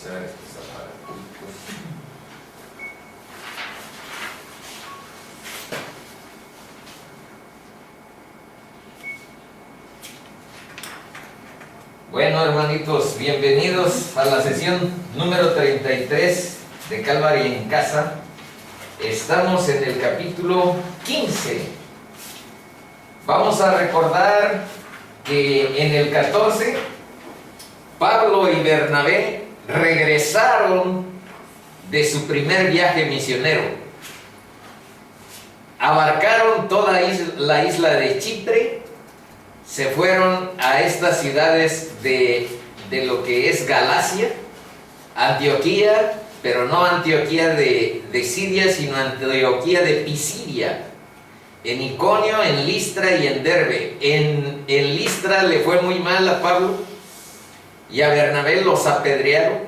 hacer estos aparatos. Bueno, hermanitos, bienvenidos a la sesión número 33 de Calvary en Casa. Estamos en el capítulo 15. Vamos a recordar que en el 14 Pablo y Bernabé regresaron de su primer viaje misionero. Abarcaron toda la isla de Chipre, se fueron a estas ciudades de lo que es Galacia, Antioquía, pero no Antioquía de Siria, sino Antioquía de Pisidia, en Iconio, en Listra y en Derbe. En Listra le fue muy mal a Pablo y a Bernabé los apedrearon,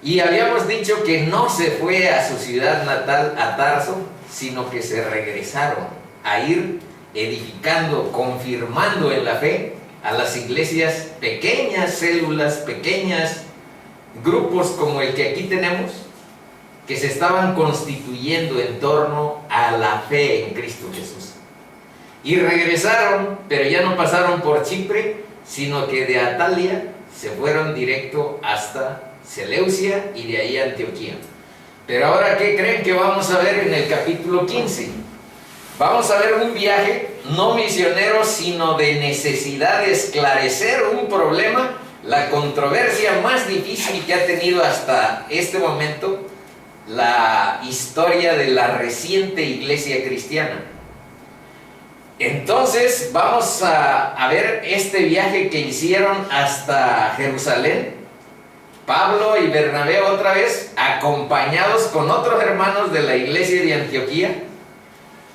y habíamos dicho que no se fue a su ciudad natal, a Tarso, sino que se regresaron a ir edificando, confirmando en la fe a las iglesias, pequeñas células, pequeñas grupos como el que aquí tenemos, que se estaban constituyendo en torno a la fe en Cristo Jesús. Y regresaron, pero ya no pasaron por Chipre, sino que de Atalia se fueron directo hasta Seleucia y de ahí a Antioquía. Pero ahora, ¿qué creen que vamos a ver en el capítulo 15? Vamos a ver un viaje no misionero, sino de necesidad de esclarecer un problema, la controversia más difícil que ha tenido hasta este momento la historia de la reciente iglesia cristiana. Entonces vamos a ver este viaje que hicieron hasta Jerusalén, Pablo y Bernabé otra vez, acompañados con otros hermanos de la iglesia de Antioquía,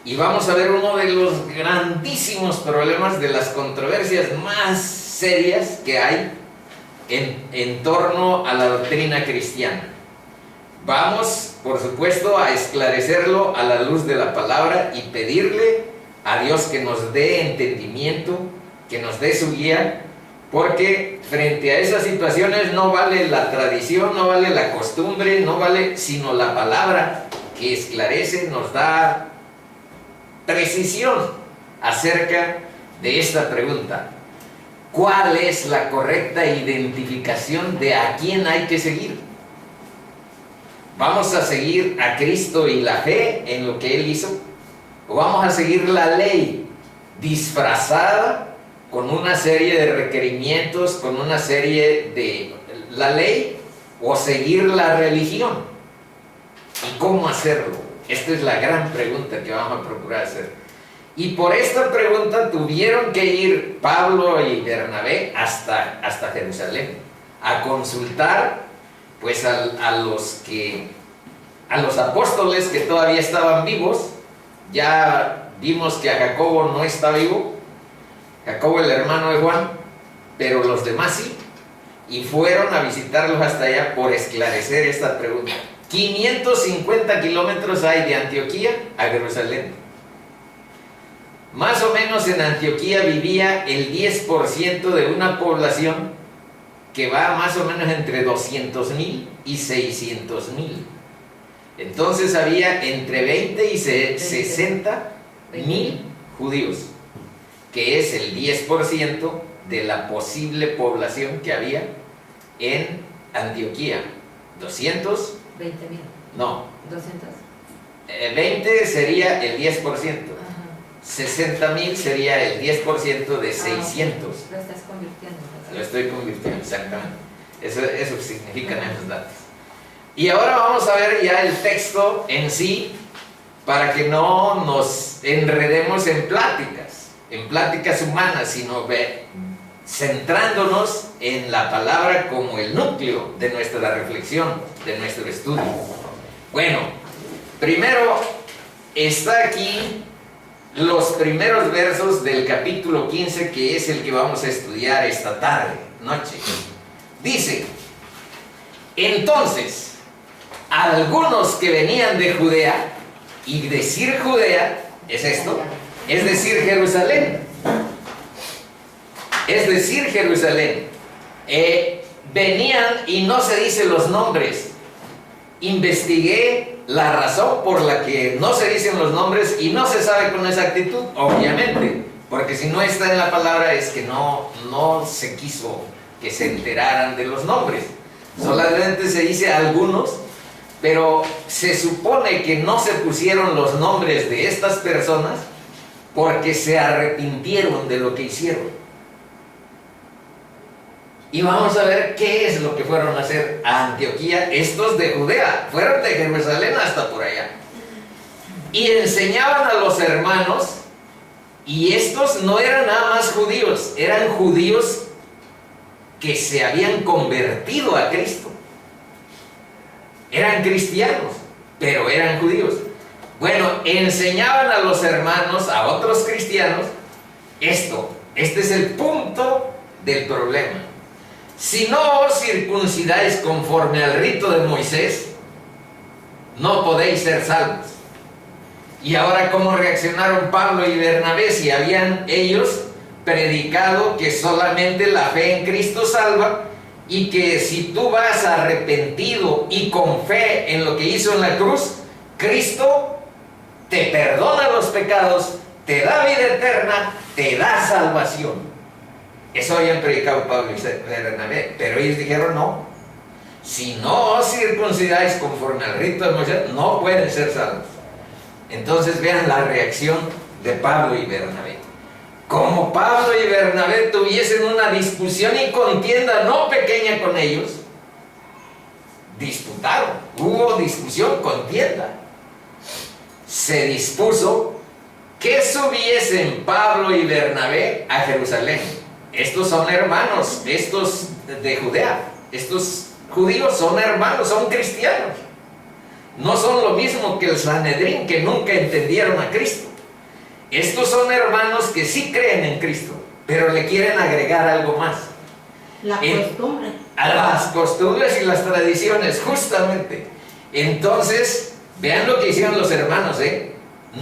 y vamos a ver uno de los grandísimos problemas, de las controversias más serias que hay en torno a la doctrina cristiana. Vamos, por supuesto, a esclarecerlo a la luz de la palabra y pedirle a Dios que nos dé entendimiento, que nos dé su guía, porque frente a esas situaciones no vale la tradición, no vale la costumbre, no vale sino la palabra que esclarece, nos da precisión acerca de esta pregunta: ¿cuál es la correcta identificación de a quién hay que seguir? ¿Vamos a seguir a Cristo y la fe en lo que Él hizo? ¿O vamos a seguir la ley disfrazada con una serie de requerimientos, con una serie de la ley, o seguir la religión? ¿Y cómo hacerlo? Esta es la gran pregunta que vamos a procurar hacer. Y por esta pregunta tuvieron que ir Pablo y Bernabé hasta Jerusalén a consultar pues a los apóstoles que todavía estaban vivos. Ya vimos que a Jacobo no está vivo, Jacobo el hermano de Juan, pero los demás sí, y fueron a visitarlos hasta allá por esclarecer esta pregunta. 550 kilómetros hay de Antioquía a Jerusalén. Más o menos en Antioquía vivía el 10% de una población que va más o menos entre 200,000 y 600,000. Entonces había entre 20 y 60,000 judíos, que es el 10% de la posible población que había en Antioquía. 200. 20,000. No. 200. 20 sería el 10%. Ajá. 60,000 sería el 10% de 600. Lo estás convirtiendo. Entonces. Lo estoy convirtiendo, exactamente. Eso significan esos datos. Y ahora vamos a ver ya el texto en sí, para que no nos enredemos en pláticas humanas, sino centrándonos en la palabra como el núcleo de nuestra reflexión, de nuestro estudio. Bueno, primero está aquí los primeros versos del capítulo 15, que es el que vamos a estudiar esta tarde, noche. Dice: entonces, algunos que venían de Judea, y decir Judea es esto, es decir Jerusalén. Es decir Jerusalén. venían y no se dicen los nombres. Investigué la razón por la que no se dicen los nombres y no se sabe con exactitud, obviamente, porque si no está en la palabra es que no se quiso que se enteraran de los nombres. Solamente se dice algunos, pero se supone que no se pusieron los nombres de estas personas porque se arrepintieron de lo que hicieron. Y vamos a ver qué es lo que fueron a hacer a Antioquía estos de Judea. Fueron de Jerusalén hasta por allá. Y enseñaban a los hermanos, y estos no eran nada más judíos, eran judíos que se habían convertido a Cristo. Eran cristianos, pero eran judíos. Bueno, enseñaban a los hermanos, a otros cristianos, esto. Este es el punto del problema. Si no os circuncidáis conforme al rito de Moisés, no podéis ser salvos. Y ahora, ¿cómo reaccionaron Pablo y Bernabé si habían ellos predicado que solamente la fe en Cristo salva y que si tú vas arrepentido y con fe en lo que hizo en la cruz, Cristo te perdona los pecados, te da vida eterna, te da salvación? Eso habían predicado Pablo y Bernabé, pero ellos dijeron no. Si no os circuncidáis conforme al rito de Moisés, no pueden ser salvos. Entonces vean la reacción de Pablo y Bernabé. Como Pablo y Bernabé tuviesen una discusión y contienda no pequeña con ellos, disputaron, hubo discusión, contienda. Se dispuso que subiesen Pablo y Bernabé a Jerusalén. Estos son hermanos, estos de Judea, estos judíos son hermanos, son cristianos. No son lo mismo que el Sanedrín, que nunca entendieron a Cristo. Estos son hermanos que sí creen en Cristo, pero le quieren agregar algo más. La costumbre. A las costumbres y las tradiciones, justamente. Entonces, vean lo que hicieron los hermanos,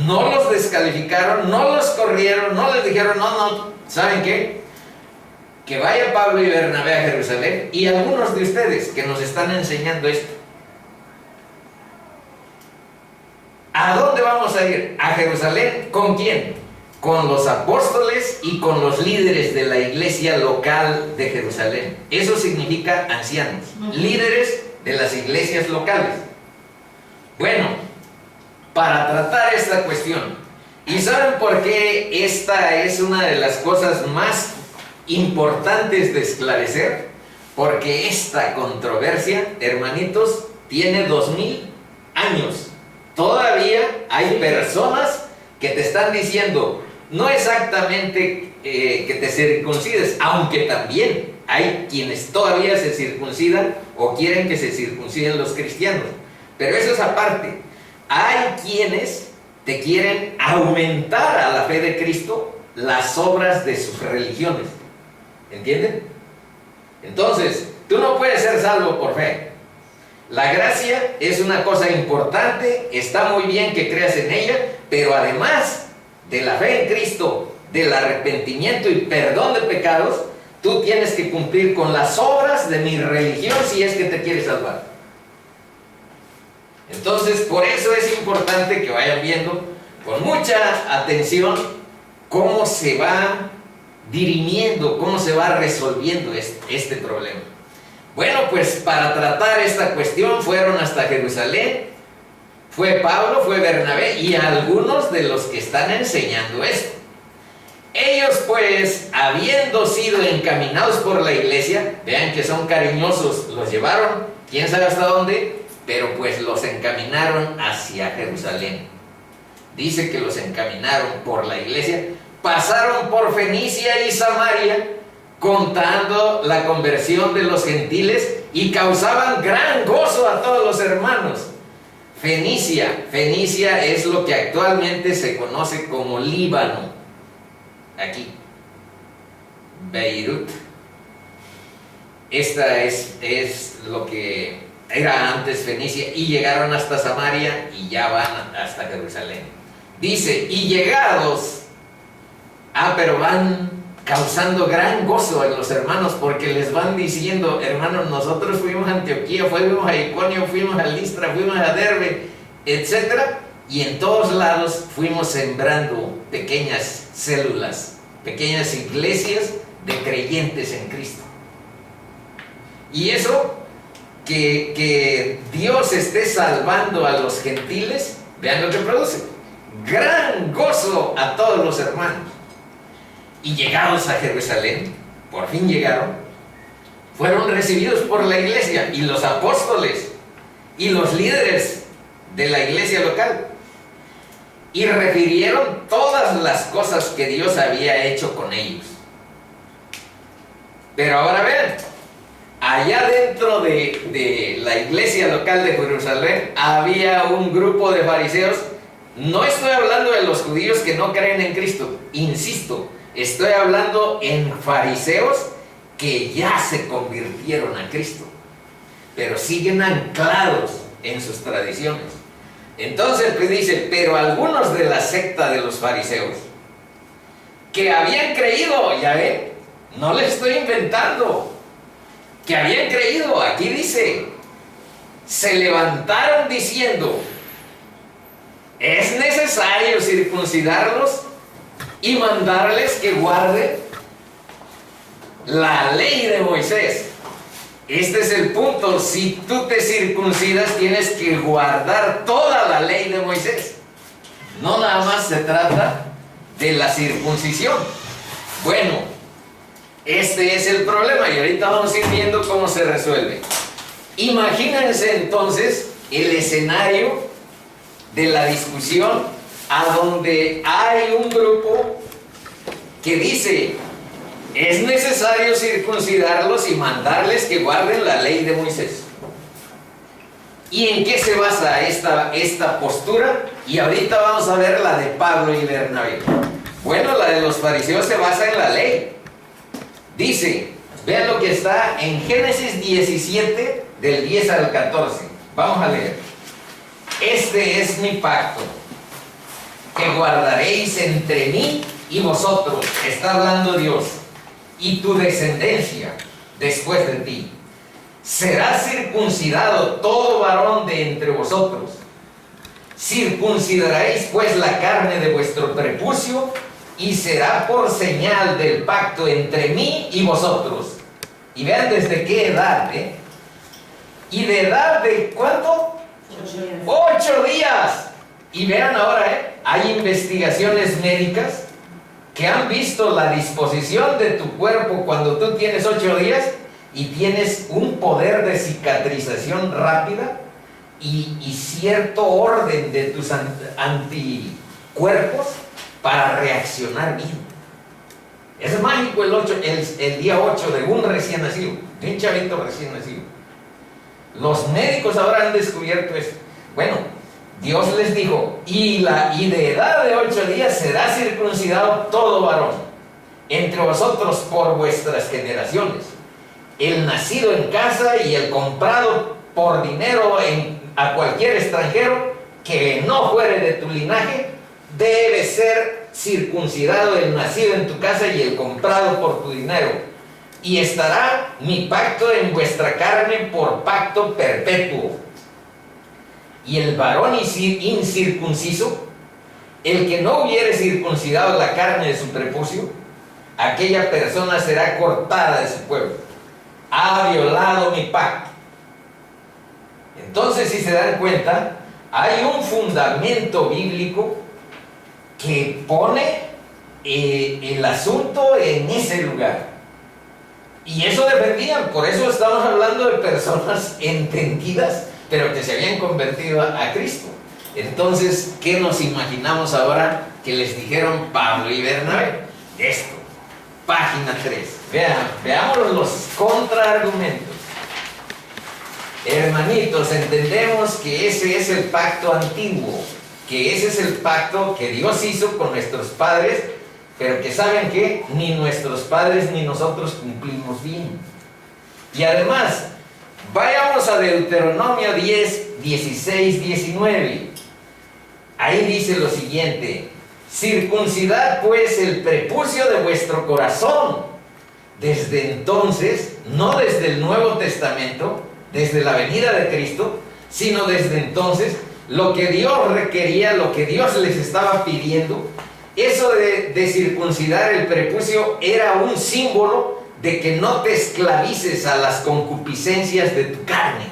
No los descalificaron, no los corrieron, no les dijeron, no, ¿saben qué? Que vaya Pablo y Bernabé a Jerusalén, y algunos de ustedes que nos están enseñando esto. ¿A dónde vamos a ir? ¿A Jerusalén? ¿Con quién? Con los apóstoles y con los líderes de la iglesia local de Jerusalén. Eso significa ancianos, líderes de las iglesias locales. Bueno, para tratar esta cuestión, ¿y saben por qué esta es una de las cosas más importantes de esclarecer? Porque esta controversia, hermanitos, tiene 2000 años. Todavía hay personas que te están diciendo, no exactamente que te circuncides, aunque también hay quienes todavía se circuncidan o quieren que se circunciden los cristianos. Pero eso es aparte. Hay quienes te quieren aumentar a la fe de Cristo las obras de sus religiones. ¿Entienden? Entonces, tú no puedes ser salvo por fe. La gracia es una cosa importante, está muy bien que creas en ella, pero además de la fe en Cristo, del arrepentimiento y perdón de pecados, tú tienes que cumplir con las obras de mi religión si es que te quieres salvar. Entonces, por eso es importante que vayan viendo con mucha atención cómo se va dirimiendo, cómo se va resolviendo este problema. Bueno, pues para tratar esta cuestión fueron hasta Jerusalén. Fue Pablo, fue Bernabé y algunos de los que están enseñando esto. Ellos pues, habiendo sido encaminados por la iglesia, vean que son cariñosos, los llevaron, quién sabe hasta dónde, pero pues los encaminaron hacia Jerusalén. Dice que los encaminaron por la iglesia, pasaron por Fenicia y Samaria, contando la conversión de los gentiles y causaban gran gozo a todos los hermanos. Fenicia es lo que actualmente se conoce como Líbano, aquí, Beirut. Esta es lo que era antes Fenicia, y llegaron hasta Samaria y ya van hasta Jerusalén. Dice, y llegados, pero van causando gran gozo en los hermanos, porque les van diciendo: hermanos, nosotros fuimos a Antioquía, fuimos a Iconio, fuimos a Listra, fuimos a Derbe, etc. Y en todos lados fuimos sembrando pequeñas células, pequeñas iglesias de creyentes en Cristo. Y eso, que Dios esté salvando a los gentiles, vean lo que produce: gran gozo a todos los hermanos. Y llegados a Jerusalén, por fin llegaron, fueron recibidos por la iglesia y los apóstoles y los líderes de la iglesia local, y refirieron todas las cosas que Dios había hecho con ellos. Pero ahora vean, allá dentro de la iglesia local de Jerusalén había un grupo de fariseos. No estoy hablando de los judíos que no creen en Cristo, insisto, estoy hablando en fariseos que ya se convirtieron a Cristo, pero siguen anclados en sus tradiciones. Entonces pues dice: pero algunos de la secta de los fariseos que habían creído, ya ven, no les estoy inventando, que habían creído, aquí dice, se levantaron diciendo: es necesario circuncidarlos y mandarles que guarden la ley de Moisés. Este es el punto: si tú te circuncidas, tienes que guardar toda la ley de Moisés. No nada más se trata de la circuncisión. Bueno, este es el problema y ahorita vamos a ir viendo cómo se resuelve. Imagínense entonces el escenario de la discusión, a donde hay un grupo que dice: es necesario circuncidarlos y mandarles que guarden la ley de Moisés. ¿Y en qué se basa esta postura? Y ahorita vamos a ver la de Pablo y Bernabé. Bueno, la de los fariseos se basa en la ley. Dice, vean lo que está en Génesis 17, del 10 al 14. Vamos a leer. Este es mi pacto, que guardaréis entre mí y vosotros, está hablando Dios, y tu descendencia después de ti. Será circuncidado todo varón de entre vosotros. Circuncidaréis pues la carne de vuestro prepucio, y será por señal del pacto entre mí y vosotros. Y vean desde qué edad, y de edad de ¿cuánto? 8 días. Y vean ahora, hay investigaciones médicas que han visto la disposición de tu cuerpo cuando tú tienes 8 días y tienes un poder de cicatrización rápida y cierto orden de tus anticuerpos para reaccionar bien. Es mágico el día 8 de un recién nacido, de un chavito recién nacido. Los médicos ahora han descubierto esto. Bueno, Dios les dijo: y de edad de 8 días será circuncidado todo varón entre vosotros por vuestras generaciones, el nacido en casa y el comprado por dinero a cualquier extranjero que no fuere de tu linaje, debe ser circuncidado el nacido en tu casa y el comprado por tu dinero. Y estará mi pacto en vuestra carne por pacto perpetuo. Y el varón incircunciso, el que no hubiere circuncidado la carne de su prepucio, aquella persona será cortada de su pueblo. Ha violado mi pacto. Entonces, si se dan cuenta, hay un fundamento bíblico que pone el asunto en ese lugar. Y eso defendían. Por eso estamos hablando de personas entendidas, pero que se habían convertido a Cristo. Entonces, ¿qué nos imaginamos ahora que les dijeron Pablo y Bernabé? Esto, página 3. Veamos los contraargumentos. Hermanitos, entendemos que ese es el pacto antiguo, que ese es el pacto que Dios hizo con nuestros padres, pero que saben que ni nuestros padres ni nosotros cumplimos bien. Y además, vayamos a Deuteronomio 10, 16, 19. Ahí dice lo siguiente: circuncidad pues el prepucio de vuestro corazón. Desde entonces, no desde el Nuevo Testamento, desde la venida de Cristo, sino desde entonces, lo que Dios requería, lo que Dios les estaba pidiendo, eso de circuncidar el prepucio era un símbolo de que no te esclavices a las concupiscencias de tu carne.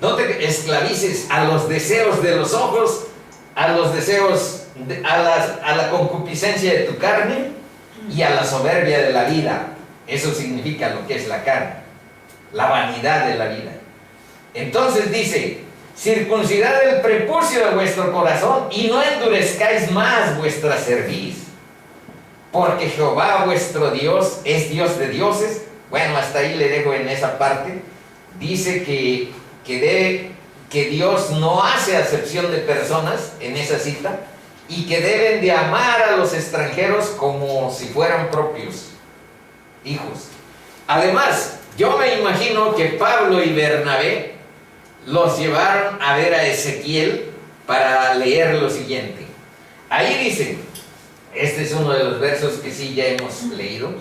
No te esclavices a los deseos de los ojos, a los deseos, a la concupiscencia de tu carne y a la soberbia de la vida. Eso significa lo que es la carne, la vanidad de la vida. Entonces dice, circuncidad el prepucio de vuestro corazón y no endurezcáis más vuestra cerviz, porque Jehová vuestro Dios es Dios de dioses. Bueno, hasta ahí le dejo en esa parte. Dice que Dios no hace acepción de personas en esa cita y que deben de amar a los extranjeros como si fueran propios hijos. Además, yo me imagino que Pablo y Bernabé los llevaron a ver a Ezequiel para leer lo siguiente. Ahí dice, este es uno de los versos que sí ya hemos leído: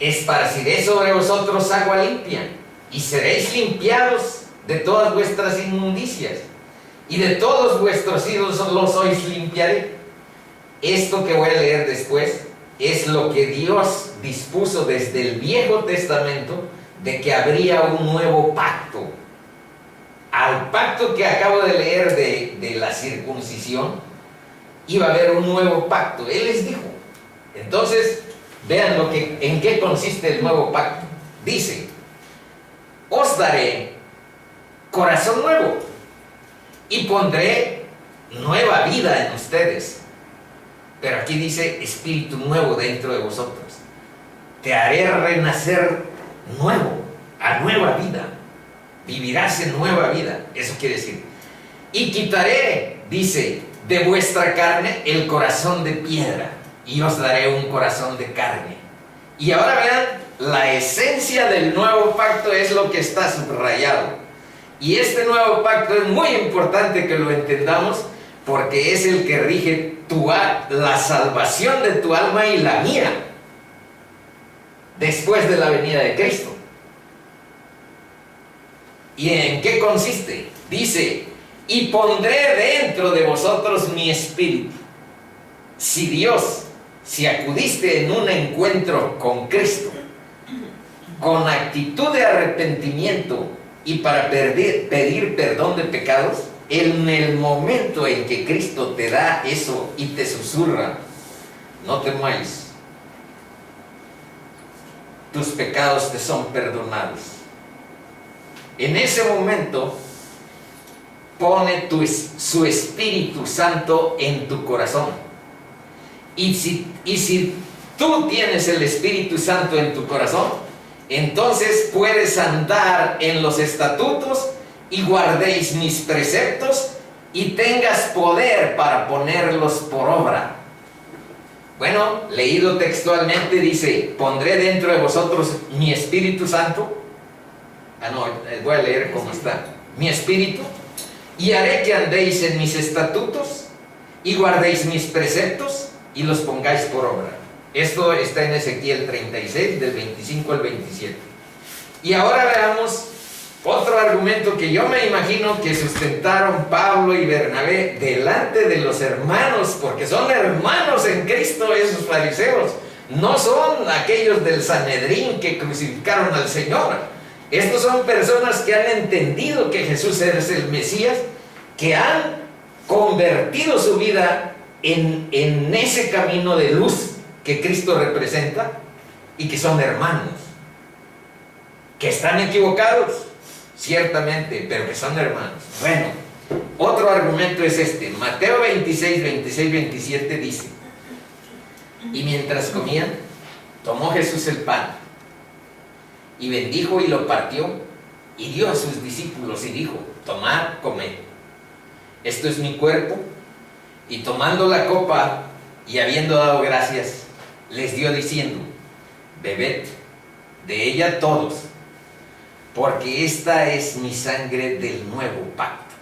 esparciré sobre vosotros agua limpia y seréis limpiados de todas vuestras inmundicias, y de todos vuestros ídolos los os limpiaré. Esto que voy a leer después es lo que Dios dispuso desde el Viejo Testamento, de que habría un nuevo pacto. Al pacto que acabo de leer de la circuncisión, iba a haber un nuevo pacto. Él les dijo. Entonces, vean en qué consiste el nuevo pacto. Dice, os daré corazón nuevo y pondré nueva vida en ustedes. Pero aquí dice espíritu nuevo dentro de vosotros. Te haré renacer nuevo, a nueva vida. Vivirás en nueva vida. Eso quiere decir. Y quitaré, dice, de vuestra carne el corazón de piedra y os daré un corazón de carne. Y ahora vean, la esencia del nuevo pacto es lo que está subrayado. Y este nuevo pacto es muy importante que lo entendamos, porque es el que rige la salvación de tu alma y la mía después de la venida de Cristo. ¿Y en qué consiste? Dice, y pondré dentro de vosotros mi espíritu. Si acudiste en un encuentro con Cristo con actitud de arrepentimiento y para pedir perdón de pecados, en el momento en que Cristo te da eso y te susurra, no temáis, tus pecados te son perdonados. En ese momento pone su Espíritu Santo en tu corazón. Y si tú tienes el Espíritu Santo en tu corazón, entonces puedes andar en los estatutos y guardéis mis preceptos y tengas poder para ponerlos por obra. Bueno, leído textualmente dice, pondré dentro de vosotros mi Espíritu Santo. Voy a leer cómo está. Mi Espíritu, y haré que andéis en mis estatutos y guardéis mis preceptos y los pongáis por obra. Esto está en Ezequiel 36, del 25 al 27. Y ahora veamos otro argumento que yo me imagino que sustentaron Pablo y Bernabé delante de los hermanos, porque son hermanos en Cristo esos fariseos. No son aquellos del Sanedrín que crucificaron al Señor. Estos son personas que han entendido que Jesús es el Mesías, que han convertido su vida en ese camino de luz que Cristo representa, y que son hermanos, que están equivocados, ciertamente, pero que son hermanos. Bueno, otro argumento es este. Mateo 26, 26, 27 dice, y mientras comían, tomó Jesús el pan, y bendijo y lo partió, y dio a sus discípulos, y dijo, tomad, comed, esto es mi cuerpo. Y tomando la copa, y habiendo dado gracias, les dio diciendo, bebed de ella todos, porque esta es mi sangre del nuevo pacto.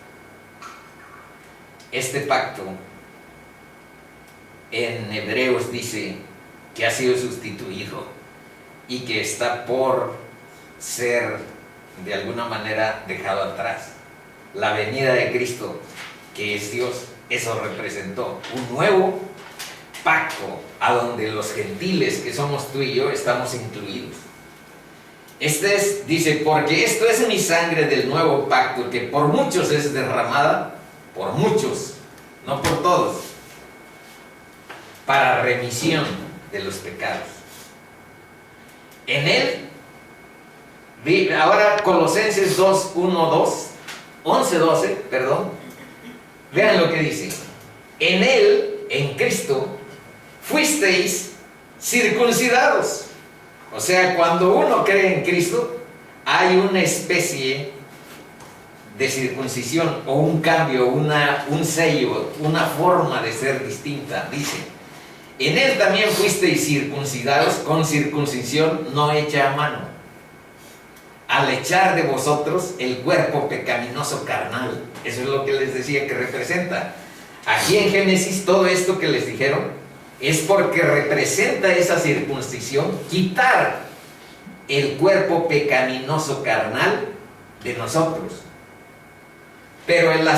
Este pacto en Hebreos dice que ha sido sustituido y que está por ser de alguna manera dejado atrás. La venida de Cristo, que es Dios, eso representó un nuevo pacto a donde los gentiles, que somos tú y yo, estamos incluidos. Dice, porque esto es mi sangre del nuevo pacto, que por muchos es derramada, por muchos, no por todos, para remisión de los pecados. En él, ahora Colosenses 2, 1, 2, 11, 12, perdón, vean lo que dice. En él, en Cristo, fuisteis circuncidados. O sea, cuando uno cree en Cristo, hay una especie de circuncisión o un cambio, un sello, una forma de ser distinta. Dice, en él también fuisteis circuncidados con circuncisión no hecha a mano, al echar de vosotros el cuerpo pecaminoso carnal. Eso es lo que les decía que representa. Aquí en Génesis, todo esto que les dijeron es porque representa esa circuncisión, quitar el cuerpo pecaminoso carnal de nosotros. Pero en la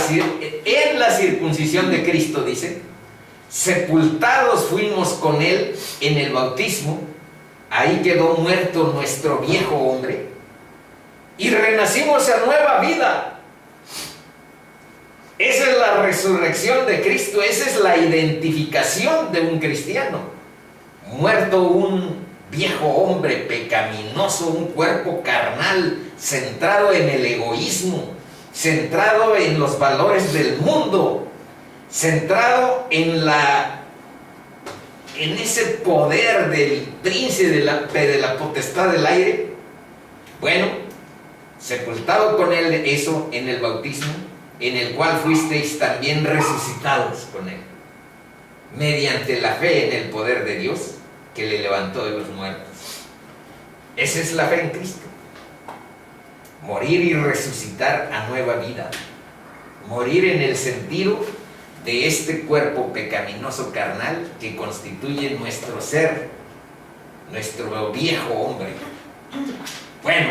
circuncisión de Cristo, dice, sepultados fuimos con Él en el bautismo, ahí quedó muerto nuestro viejo hombre, y renacimos a nueva vida. Esa es la resurrección de Cristo, esa es la identificación de un cristiano. Muerto un viejo hombre pecaminoso, un cuerpo carnal, centrado en el egoísmo, centrado en los valores del mundo, centrado en ese poder del príncipe de la potestad del aire. Bueno, sepultado con él, eso en el bautismo, en el cual fuisteis también resucitados con él, mediante la fe en el poder de Dios, que le levantó de los muertos. Esa es la fe en Cristo. Morir y resucitar a nueva vida. Morir en el sentido de este cuerpo pecaminoso carnal que constituye nuestro ser, nuestro viejo hombre. Bueno,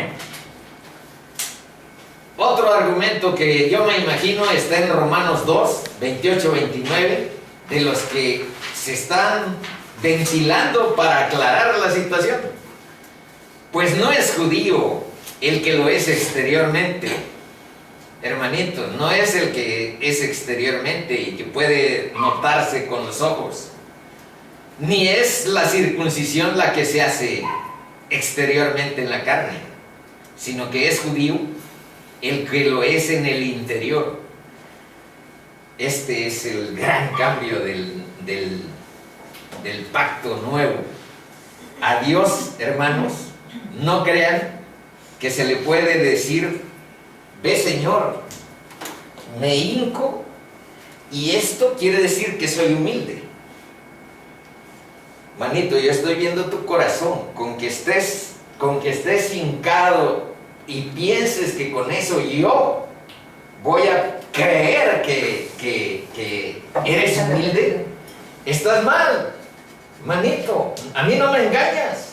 otro argumento que yo me imagino está en Romanos 2, 28, 29, de los que se están ventilando para aclarar la situación. Pues no es judío el que lo es exteriormente, hermanito, no es el que es exteriormente y que puede notarse con los ojos, ni es la circuncisión la que se hace exteriormente en la carne, sino que es judío el que lo es en el interior. Este es el gran cambio del pacto nuevo. A Dios, hermanos, no crean que se le puede decir, ve Señor, me hinco y esto quiere decir que soy humilde. Manito, yo estoy viendo tu corazón, con que estés hincado y pienses que con eso yo voy a creer que eres humilde, estás mal, manito, a mí no me engañas.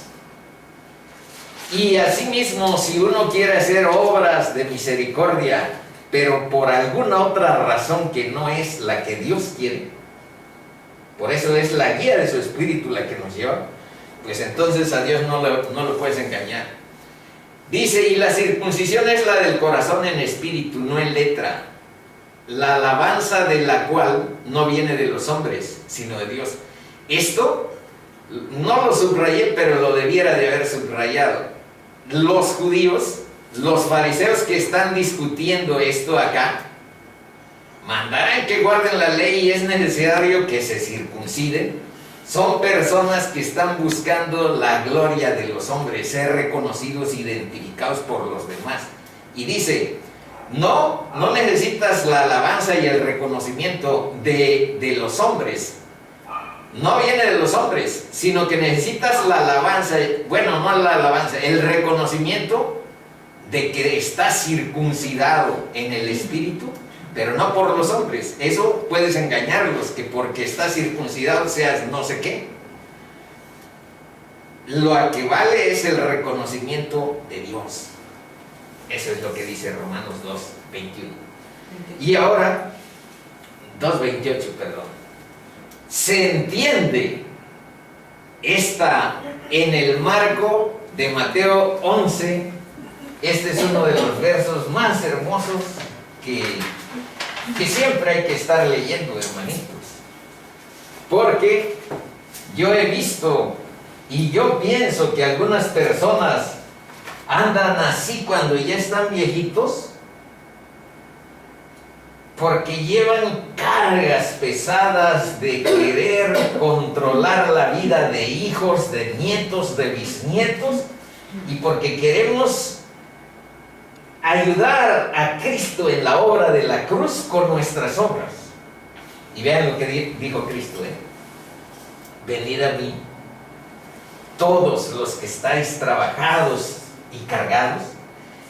Y asimismo, si uno quiere hacer obras de misericordia, pero por alguna otra razón que no es la que Dios quiere, por eso es la guía de su Espíritu la que nos lleva, pues entonces a Dios no lo puedes engañar. Dice, y la circuncisión es la del corazón en espíritu, no en letra, la alabanza de la cual no viene de los hombres, sino de Dios. Esto no lo subrayé, pero lo debiera de haber subrayado. Los judíos, los fariseos que están discutiendo esto acá, mandarán que guarden la ley y es necesario que se circunciden. Son personas que están buscando la gloria de los hombres, ser reconocidos, identificados por los demás. Y dice, no necesitas la alabanza y el reconocimiento de los hombres. No viene de los hombres, sino que necesitas la alabanza, bueno, no la alabanza, el reconocimiento de que estás circuncidado en el espíritu pero no por los hombres. Eso puedes engañarlos, que porque estás circuncidado seas no sé qué. Lo que vale es el reconocimiento de Dios. Eso es lo que dice Romanos 2:21. Y ahora, 2:28, perdón. Se entiende esta en el marco de Mateo 11. Este es uno de los versos más hermosos que siempre hay que estar leyendo, hermanitos. Porque yo he visto y yo pienso que algunas personas andan así cuando ya están viejitos, porque llevan cargas pesadas de querer controlar la vida de hijos, de nietos, de bisnietos, y porque queremos ayudar a Cristo en la obra de la cruz con nuestras obras. Y vean lo que dijo Cristo, venid a mí, todos los que estáis trabajados y cargados,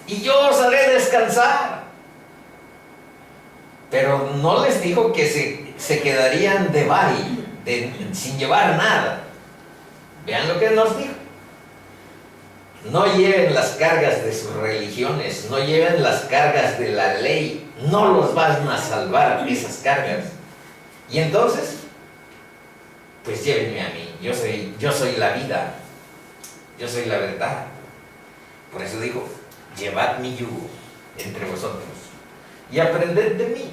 y yo os haré descansar. Pero no les dijo que se quedarían de bye, sin llevar nada. Vean lo que nos dijo. No lleven las cargas de sus religiones, no lleven las cargas de la ley, no los van a salvar esas cargas. Y entonces, pues llévenme a mí, yo soy la vida, yo soy la verdad. Por eso dijo, llevad mi yugo entre vosotros y aprended de mí,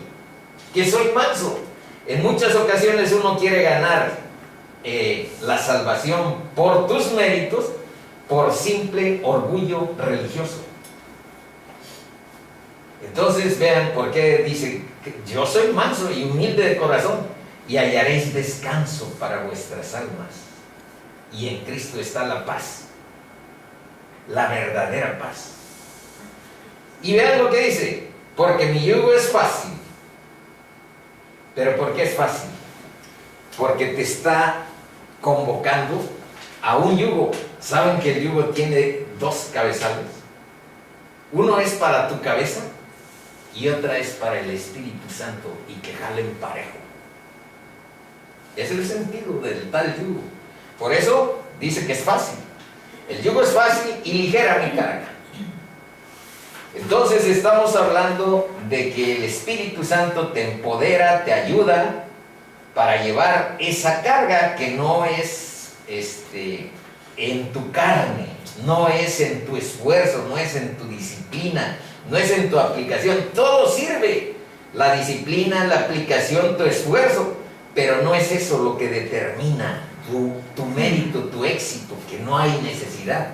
que soy manso. En muchas ocasiones uno quiere ganar la salvación por tus méritos, por simple orgullo religioso. Entonces vean por qué dice, yo soy manso y humilde de corazón, y hallaréis descanso para vuestras almas. Y en Cristo está la paz, la verdadera paz. Y vean lo que dice, porque mi yugo es fácil. ¿Pero por qué es fácil? Porque te está convocando a un yugo. ¿Saben que el yugo tiene dos cabezales? Uno es para tu cabeza y otra es para el Espíritu Santo, y que jalen parejo. Es el sentido del tal yugo. Por eso dice que es fácil. El yugo es fácil y ligera mi carga. Entonces estamos hablando de que el Espíritu Santo te empodera, te ayuda para llevar esa carga que no es en tu carne, no es en tu esfuerzo, no es en tu disciplina, no es en tu aplicación. Todo sirve, la disciplina, la aplicación, tu esfuerzo, pero no es eso lo que determina tu mérito, tu éxito, que no hay necesidad.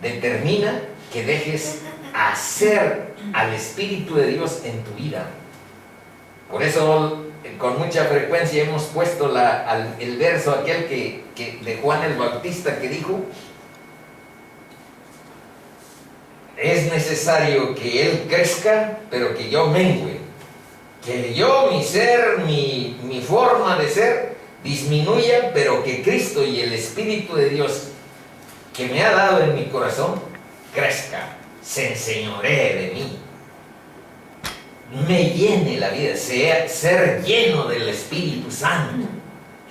Determina que dejes hacer al Espíritu de Dios en tu vida. Por eso con mucha frecuencia hemos puesto el verso aquel de Juan el Bautista, que dijo, es necesario que Él crezca, pero que yo mengüe, que yo, mi ser, mi forma de ser disminuya, pero que Cristo y el Espíritu de Dios que me ha dado en mi corazón crezca, se enseñoree de mí, me llene la vida, ser lleno del Espíritu Santo.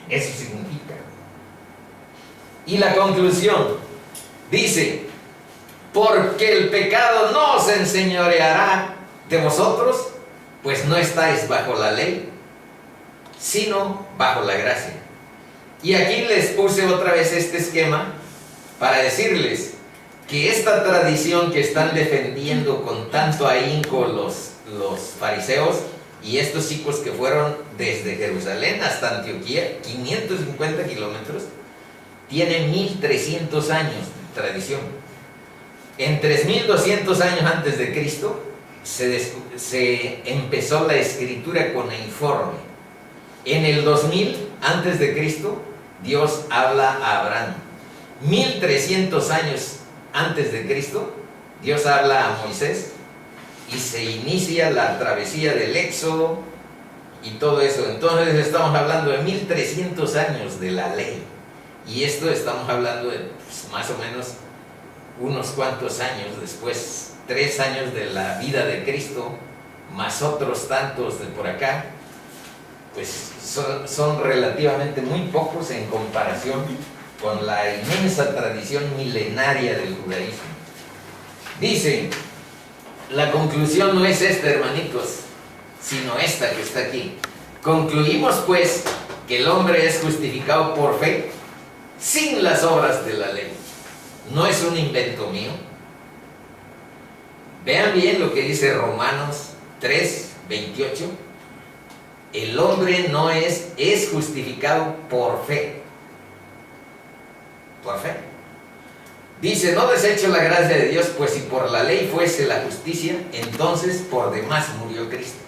Eso significa. Y la conclusión dice, porque el pecado no se enseñoreará de vosotros, pues no estáis bajo la ley, sino bajo la gracia. Y aquí les puse otra vez este esquema para decirles que esta tradición que están defendiendo con tanto ahínco los fariseos y estos chicos que fueron desde Jerusalén hasta Antioquía, 550 kilómetros, tiene 1300 años de tradición. En 3200 años antes de Cristo se empezó la escritura cuneiforme. En el 2000 antes de Cristo Dios habla a Abraham. 1300 años antes de Cristo Dios habla a Moisés y se inicia la travesía del Éxodo y todo eso. Entonces estamos hablando de 1300 años de la ley, y esto estamos hablando de más o menos unos cuantos años después, 3 años de la vida de Cristo, más otros tantos de por acá, pues son relativamente muy pocos en comparación con la inmensa tradición milenaria del judaísmo. Dice, la conclusión no es esta, hermanitos, sino esta que está aquí. Concluimos pues que el hombre es justificado por fe sin las obras de la ley. No es un invento mío. Vean bien lo que dice Romanos 3:28. El hombre no es justificado por fe. Por fe. Dice, no desecho la gracia de Dios, pues si por la ley fuese la justicia, entonces por demás murió Cristo.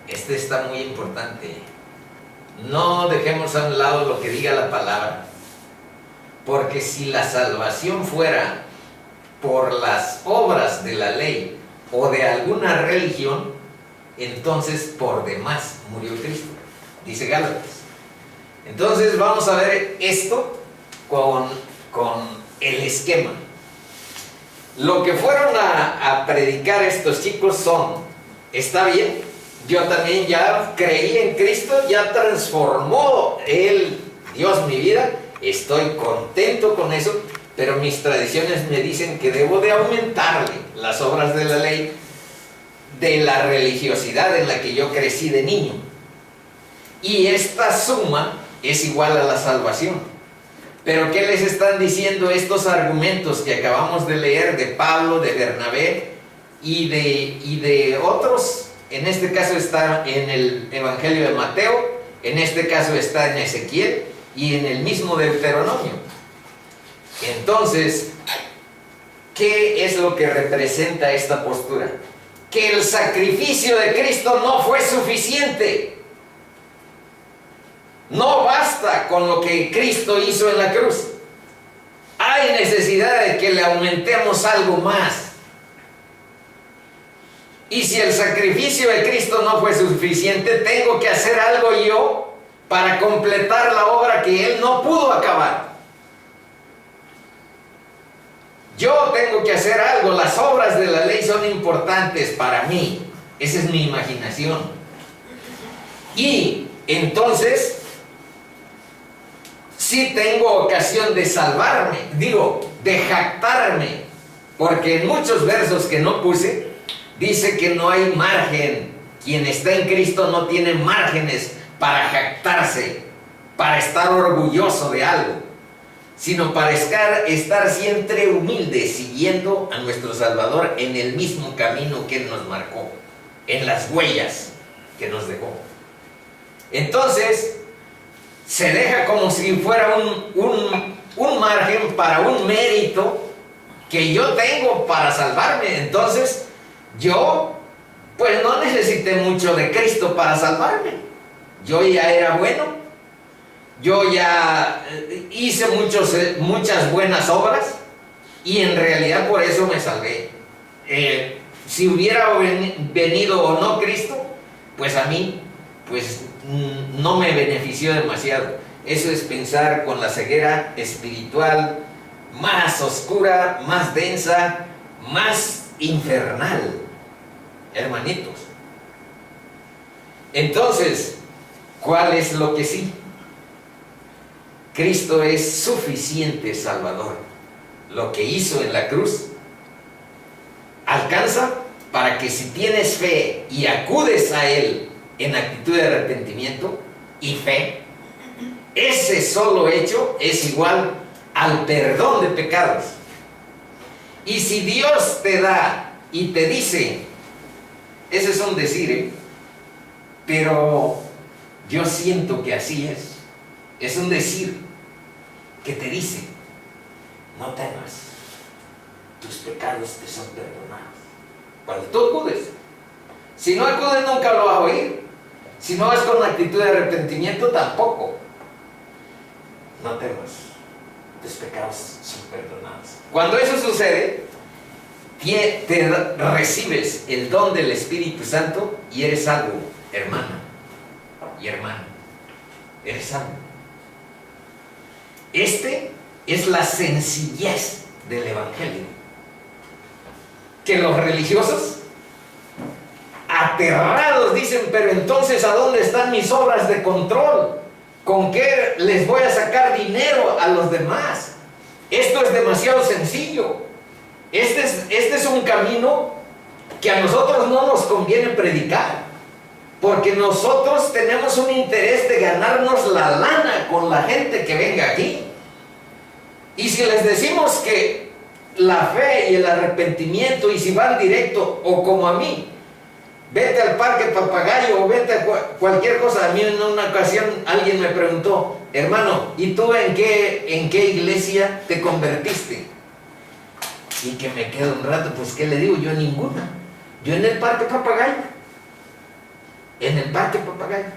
Este está muy importante. No dejemos a un lado lo que diga la palabra, porque si la salvación fuera por las obras de la ley o de alguna religión, entonces por demás murió Cristo, dice Gálatas. Entonces vamos a ver esto con el esquema. Lo que fueron a predicar estos chicos está bien, yo también ya creí en Cristo, ya transformó Dios mi vida, estoy contento con eso, pero mis tradiciones me dicen que debo de aumentarle las obras de la ley de la religiosidad en la que yo crecí de niño. Y esta suma es igual a la salvación. Pero ¿qué les están diciendo estos argumentos que acabamos de leer de Pablo, de Bernabé y de otros? En este caso está en el Evangelio de Mateo, en este caso está en Ezequiel y en el mismo Deuteronomio. Entonces, ¿qué es lo que representa esta postura? Que el sacrificio de Cristo no fue suficiente. No basta con lo que Cristo hizo en la cruz. Hay necesidad de que le aumentemos algo más. Y si el sacrificio de Cristo no fue suficiente, tengo que hacer algo yo para completar la obra que Él no pudo acabar. Yo tengo que hacer algo. Las obras de la ley son importantes para mí. Esa es mi imaginación. Y entonces, sí tengo ocasión de salvarme, de jactarme, porque en muchos versos que no puse, dice que no hay margen. Quien está en Cristo no tiene márgenes para jactarse, para estar orgulloso de algo, sino para estar siempre humilde, siguiendo a nuestro Salvador en el mismo camino que Él nos marcó, en las huellas que nos dejó. Entonces, se deja como si fuera un margen para un mérito que yo tengo para salvarme. Entonces, yo pues no necesité mucho de Cristo para salvarme. Yo ya era bueno, yo ya hice muchas buenas obras y en realidad por eso me salvé. Si hubiera venido o no Cristo, pues a mí pues no me benefició demasiado. Eso es pensar con la ceguera espiritual más oscura, más densa, más infernal, hermanitos. Entonces, ¿cuál es lo que sí? Cristo es suficiente Salvador. Lo que hizo en la cruz alcanza para que si tienes fe y acudes a Él en actitud de arrepentimiento y fe, ese solo hecho es igual al perdón de pecados. Y si Dios te da y te dice, ese es un decir, pero yo siento que así es un decir que te dice, no temas, tus pecados te son perdonados. Cuando tú acudes, si no acudes nunca lo vas a oír. Si no vas con actitud de arrepentimiento, tampoco. No temas, tus pecados son perdonados. Cuando eso sucede, te recibes el don del Espíritu Santo y eres salvo, hermana y hermano. Eres salvo. Es la sencillez del Evangelio. Que los religiosos aterrados, dicen, pero entonces ¿a dónde están mis obras de control? ¿Con qué les voy a sacar dinero a los demás? Esto es demasiado sencillo. Este es un camino que a nosotros no nos conviene predicar, porque nosotros tenemos un interés de ganarnos la lana con la gente que venga aquí. Y si les decimos que la fe y el arrepentimiento, y si van directo, o como a mí, vete al Parque Papagayo o vete a cualquier cosa. A mí en una ocasión alguien me preguntó, hermano, ¿y tú en qué iglesia te convertiste? Y que me quedo un rato, pues ¿qué le digo? Yo ninguna. Yo en el Parque Papagayo. En el Parque Papagayo.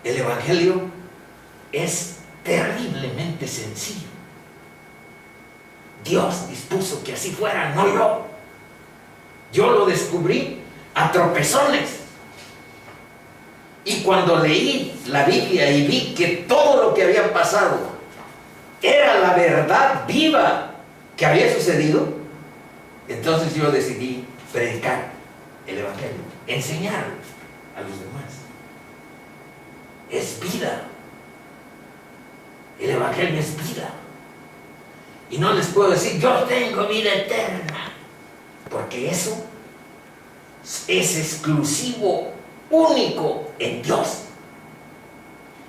El Evangelio es terriblemente sencillo. Dios dispuso que así fuera, no yo. Yo lo descubrí a tropezones. Y cuando leí la Biblia y vi que todo lo que había pasado era la verdad viva que había sucedido, entonces yo decidí predicar el Evangelio, enseñar a los demás. Es vida. El Evangelio es vida. Y no les puedo decir, yo tengo vida eterna, porque eso es exclusivo, único en Dios.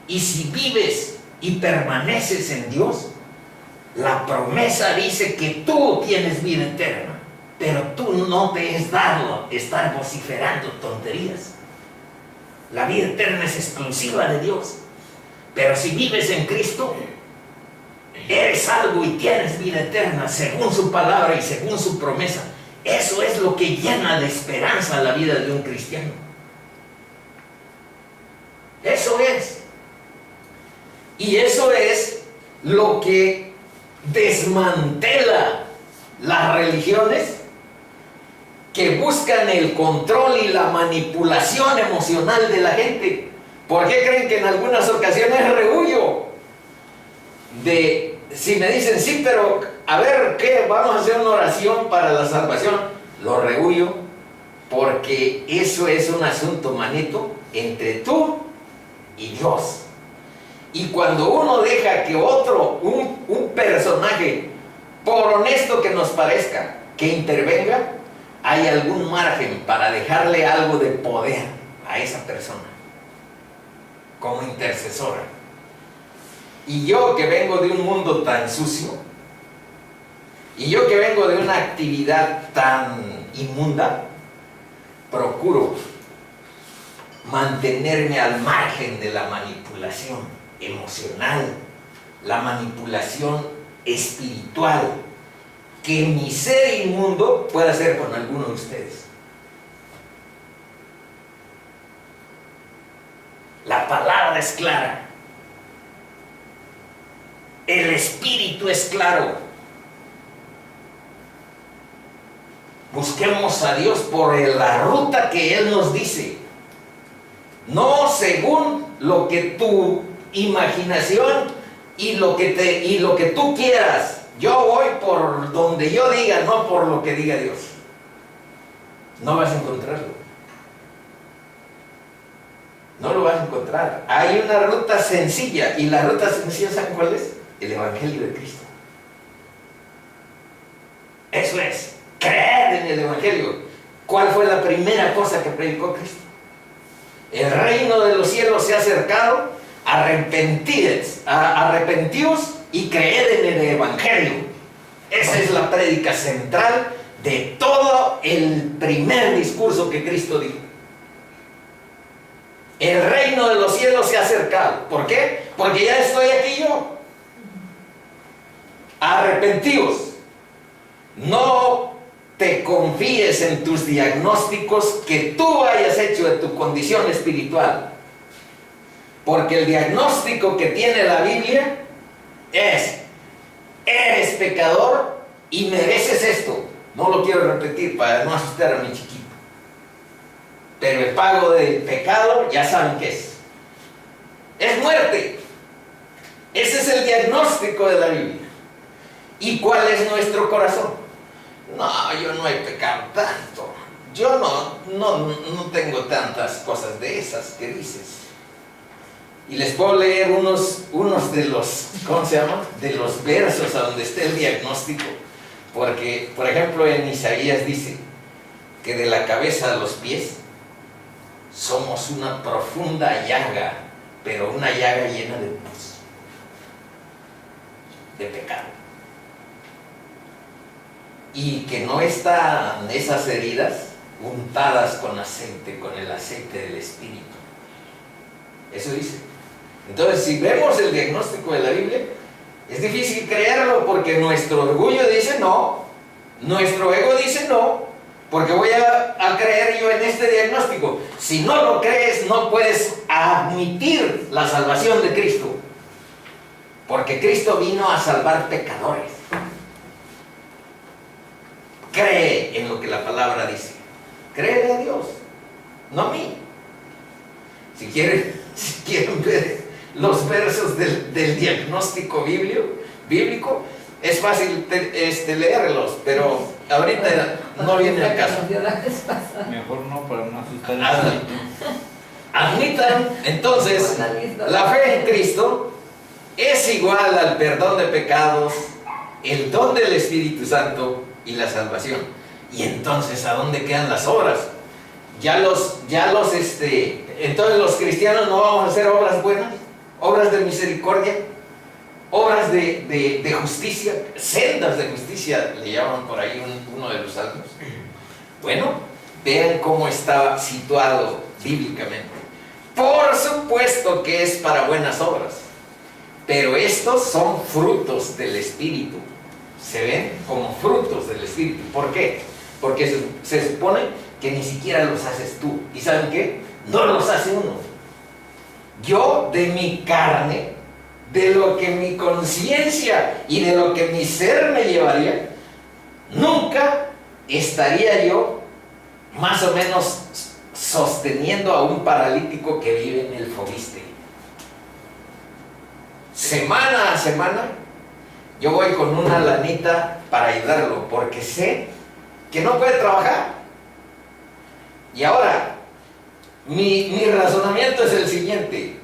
Y si vives y permaneces en Dios, la promesa dice que tú tienes vida eterna, pero tú no te es dado estar vociferando tonterías. La vida eterna es exclusiva de Dios. Pero si vives en Cristo, eres salvo y tienes vida eterna según su palabra y según su promesa. Eso es lo que llena de esperanza la vida de un cristiano. Eso es. Y eso es lo que desmantela las religiones que buscan el control y la manipulación emocional de la gente. ¿Por qué creen que en algunas ocasiones rehuyo de, si me dicen, sí, pero a ver, ¿qué? Vamos a hacer una oración para la salvación? Lo rehuyo porque eso es un asunto, manito, entre tú y Dios. Y cuando uno deja que otro, un personaje, por honesto que nos parezca, que intervenga, hay algún margen para dejarle algo de poder a esa persona como intercesora. Y yo que vengo de un mundo tan sucio, y yo que vengo de una actividad tan inmunda, procuro mantenerme al margen de la manipulación emocional, la manipulación espiritual que mi ser inmundo puede hacer con alguno de ustedes. La palabra es clara, el espíritu es claro. Busquemos a Dios por la ruta que Él nos dice, no según lo que tu imaginación y lo que tú quieras. Yo voy por donde yo diga, no por lo que diga Dios. No vas a encontrarlo. No lo vas a encontrar. Hay una ruta sencilla, y la ruta sencilla, ¿saben cuál es? El Evangelio de Cristo. Eso es, creer en el Evangelio. ¿Cuál fue la primera cosa que predicó Cristo? El reino de los cielos se ha acercado, arrepentíos y creed en el Evangelio. Esa es la prédica central de todo el primer discurso que Cristo dijo. El reino de los cielos se ha acercado. ¿Por qué? Porque ya estoy aquí yo. Arrepentíos. No te confíes en tus diagnósticos que tú hayas hecho de tu condición espiritual. Porque el diagnóstico que tiene la Biblia es: eres pecador y mereces esto. No lo quiero repetir para no asustar a mi chiquito. Pero el pago del pecado, ya saben qué es. Es muerte. Ese es el diagnóstico de la Biblia. ¿Y cuál es nuestro corazón? No, yo no he pecado tanto. yo no tengo tantas cosas de esas que dices. Y les puedo leer unos de los, ¿cómo se llama? De los versos a donde esté el diagnóstico. Porque, por ejemplo, en Isaías dice que de la cabeza a los pies somos una profunda llaga, pero una llaga llena de pecado. Y que no están esas heridas untadas con aceite, con el aceite del Espíritu. Eso dice. Entonces, si vemos el diagnóstico de la Biblia, es difícil creerlo porque nuestro orgullo dice no, nuestro ego dice no, porque voy a creer yo en este diagnóstico. Si no lo crees, no puedes admitir la salvación de Cristo, porque Cristo vino a salvar pecadores. Cree en lo que la palabra dice. Créele a Dios, no a mí. Si quieren ver los versos del diagnóstico bíblico, es fácil leerlos, pero ahorita no viene al caso. Mejor no, para no asustar. Admitan, entonces, la fe en Cristo es igual al perdón de pecados, el don del Espíritu Santo y la salvación. Y entonces, ¿a dónde quedan las obras? Entonces los cristianos no vamos a hacer obras buenas, obras de misericordia, obras de justicia, sendas de justicia, le llaman por ahí uno de los salmos. Bueno, vean cómo está situado bíblicamente. Por supuesto que es para buenas obras, pero estos son frutos del Espíritu. Se ven como frutos del Espíritu. ¿Por qué? Porque se supone que ni siquiera los haces tú. ¿Y saben qué? No los hace uno. Yo de mi carne, de lo que mi conciencia y de lo que mi ser me llevaría, nunca estaría yo más o menos sosteniendo a un paralítico que vive en el Fobiste. Semana a semana yo voy con una lanita para ayudarlo, porque sé que no puede trabajar. Y ahora, mi razonamiento es el siguiente: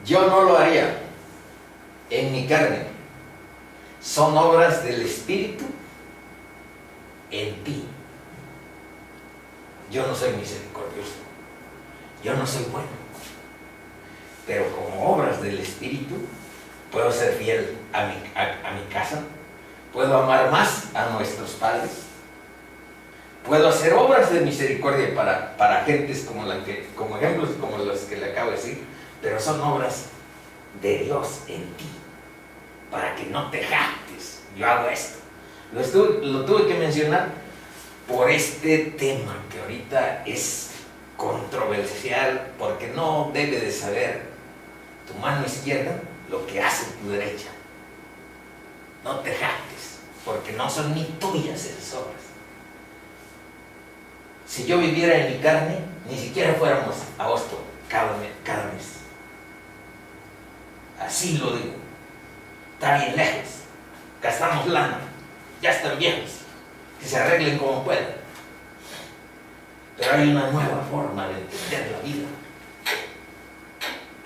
yo no lo haría en mi carne. Son obras del Espíritu en ti. Yo no soy misericordioso, yo no soy bueno, pero como obras del Espíritu puedo ser fiel a mi casa, puedo amar más a nuestros padres, puedo hacer obras de misericordia para gentes como ejemplos como los que le acabo de decir, pero son obras de Dios en ti, para que no te jactes. Yo hago esto. Lo tuve que mencionar por este tema que ahorita es controversial, porque no debe de saber tu mano izquierda lo que hace tu derecha. No te jactes, porque no son ni tuyas esas obras. Si yo viviera en mi carne, ni siquiera fuéramos a Boston cada mes. Así lo digo. Está bien lejos, gastamos lana, ya están viejos, que se arreglen como puedan. Pero hay una nueva forma de entender la vida.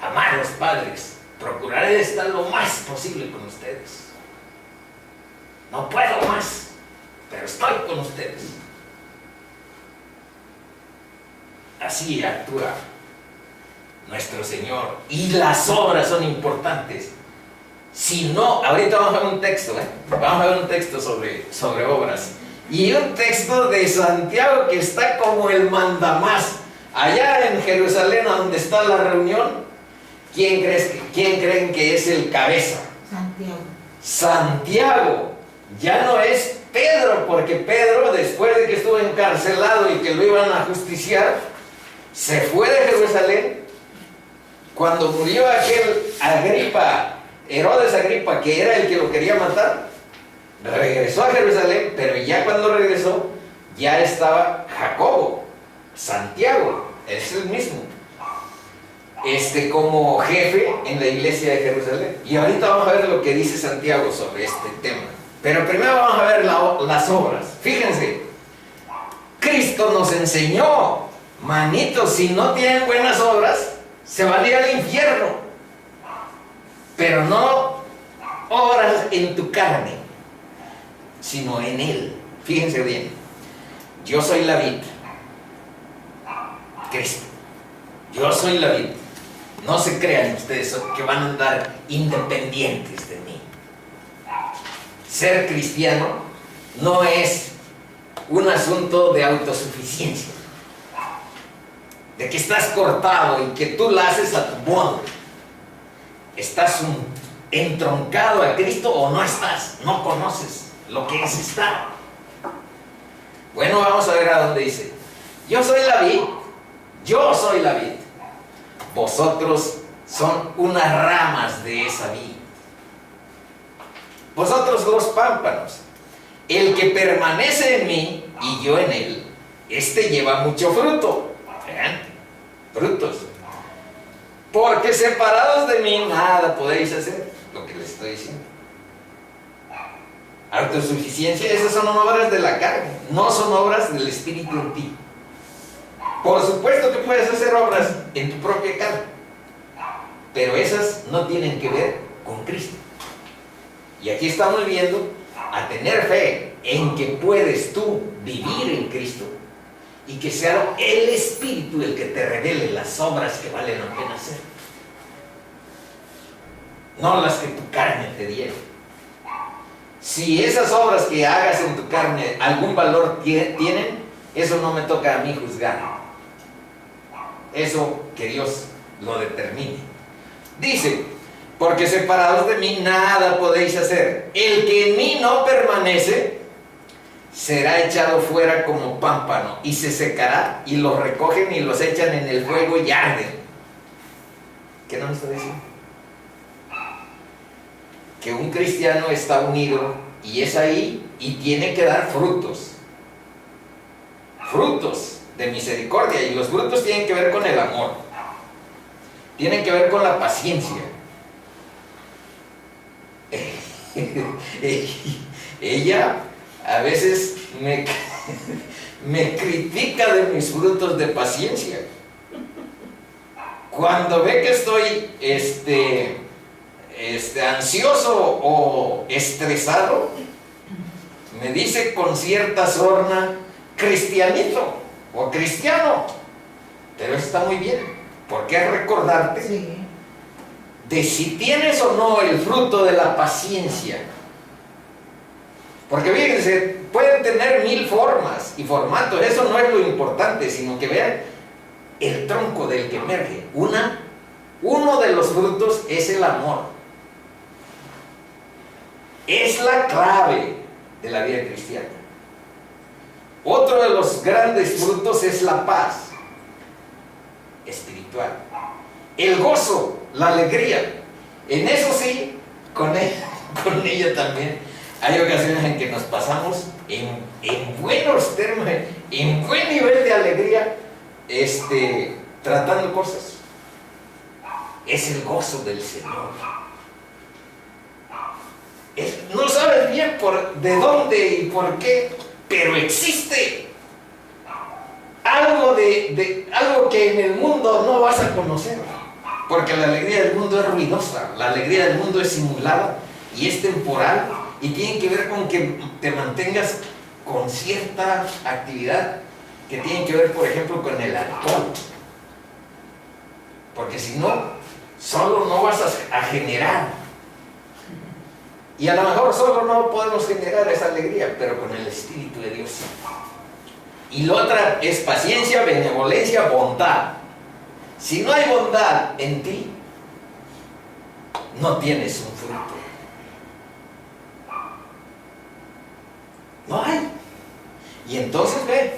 Amar a los padres. Procuraré estar lo más posible con ustedes. No puedo más, pero estoy con ustedes. Así actúa nuestro Señor. Y las obras son importantes. Si no, ahorita vamos a ver un texto, vamos a ver un texto sobre obras. Y un texto de Santiago que está como el mandamás. Allá en Jerusalén, donde está la reunión, ¿quién creen que es el cabeza? Santiago. Ya no es Pedro, porque Pedro, después de que estuvo encarcelado y que lo iban a justiciar, se fue de Jerusalén. Cuando murió aquel Herodes Agripa, que era el que lo quería matar, regresó a Jerusalén, pero ya cuando regresó, ya estaba Jacobo, Santiago, es el mismo, como jefe en la iglesia de Jerusalén. Y ahorita vamos a ver lo que dice Santiago sobre este tema. Pero primero vamos a ver las obras. Fíjense, Cristo nos enseñó, manitos, si no tienen buenas obras, se van a ir al infierno. Pero no obras en tu carne, sino en Él. Fíjense bien, yo soy la vid, Cristo. Yo soy la vid. No se crean ustedes que van a andar independientes de mí. Ser cristiano no es un asunto de autosuficiencia, de que estás cortado y que tú la haces a tu modo. ¿Estás entroncado a Cristo o no estás? No conoces lo que es estar. Bueno, vamos a ver a dónde dice. Yo soy la vid, yo soy la vid. Vosotros son unas ramas de esa vid. Vosotros los pámpanos. El que permanece en mí y yo en él, este lleva mucho fruto. Vean, frutos. Porque separados de mí nada podéis hacer. Lo que les estoy diciendo. Autosuficiencia, esas son obras de la carne, no son obras del Espíritu en ti. Por supuesto que puedes hacer obras en tu propia carne, pero esas no tienen que ver con Cristo. Y aquí estamos viendo a tener fe en que puedes tú vivir en Cristo y que sea el Espíritu el que te revele las obras que valen la pena hacer, no las que tu carne te diera. Si esas obras que hagas en tu carne algún valor tienen, eso no me toca a mí juzgar. Eso que Dios lo determine. Dice, porque separados de mí nada podéis hacer. El que en mí no permanece será echado fuera como pámpano y se secará, y los recogen y los echan en el fuego y arden. ¿Qué no me está diciendo? Que un cristiano está unido y es ahí y tiene que dar frutos. Frutos de misericordia, y los frutos tienen que ver con el amor, tienen que ver con la paciencia. Ella a veces me critica de mis frutos de paciencia. Cuando ve que estoy ansioso o estresado, me dice con cierta sorna, cristianito o cristiano. Pero eso está muy bien, porque es recordarte de si tienes o no el fruto de la paciencia. Porque fíjense, pueden tener 1000 formas y formatos, eso no es lo importante, sino que vean el tronco del que emerge. Uno de los frutos es el amor. Es la clave de la vida cristiana. Otro de los grandes frutos es la paz espiritual, el gozo, la alegría. En eso sí, con ella también hay ocasiones en que nos pasamos en buenos términos, en buen nivel de alegría, tratando cosas. Es el gozo del Señor. No sabes bien de dónde y por qué, pero existe algo algo que en el mundo no vas a conocer, porque la alegría del mundo es ruidosa, la alegría del mundo es simulada y es temporal, y tiene que ver con que te mantengas con cierta actividad que tiene que ver, por ejemplo, con el alcohol, porque si no, solo no vas a generar. Y a lo mejor solo no podemos generar esa alegría, pero con el Espíritu de Dios. Y la otra es paciencia, benevolencia, bondad. Si no hay bondad en ti, no tienes un fruto. No hay. Y entonces ve,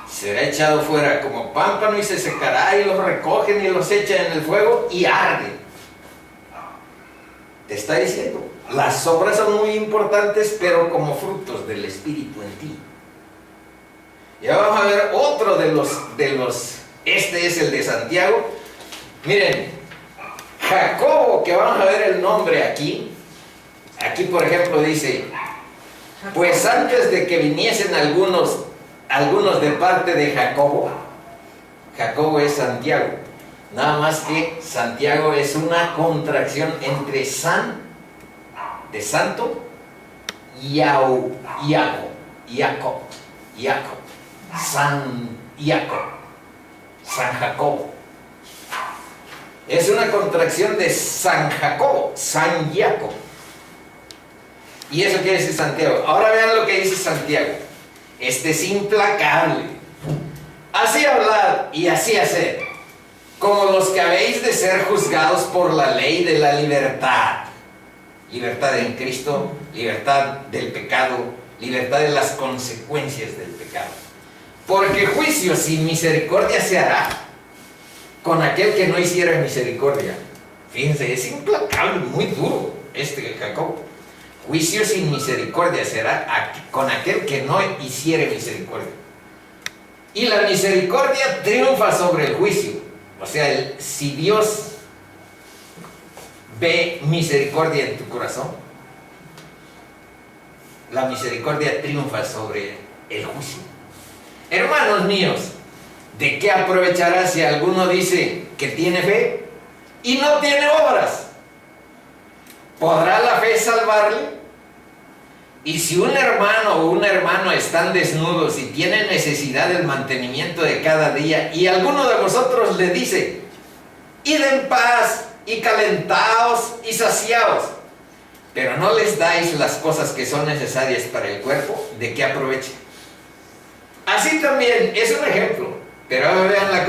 será echado fuera como pámpano y se secará, y los recogen y los echan en el fuego y arde. Te está diciendo, las obras son muy importantes, pero como frutos del Espíritu en ti. Ya vamos a ver otro de los, este es el de Santiago. Miren, Jacobo, que vamos a ver el nombre aquí por ejemplo dice, pues antes de que viniesen algunos algunos de parte de Jacobo. Jacobo es Santiago. Nada más que Santiago es una contracción entre San, de santo, Iago, San Jacobo. San Jacobo. Es una contracción de San Jacobo, San Jacobo. Y eso quiere decir Santiago. Ahora vean lo que dice Santiago. Este es implacable. Así hablar y así hacer, como los que habéis de ser juzgados por la ley de la libertad. Libertad en Cristo, libertad del pecado, libertad de las consecuencias del pecado. Porque juicio sin misericordia se hará con aquel que no hiciera misericordia. Fíjense, es implacable, muy duro este Jacobo. Juicio sin misericordia será con aquel que no hiciere misericordia. Y la misericordia triunfa sobre el juicio. O sea, si Dios ve misericordia en tu corazón, la misericordia triunfa sobre el juicio. Hermanos míos, ¿de qué aprovechará si alguno dice que tiene fe y no tiene obras? ¿Podrá la fe salvarle? Y si un hermano o una hermana están desnudos y tienen necesidad del mantenimiento de cada día, y alguno de vosotros le dice: id en paz y calentaos y saciaos, pero no les dais las cosas que son necesarias para el cuerpo, ¿de qué aprovecha? Así también es un ejemplo, pero ahora vean la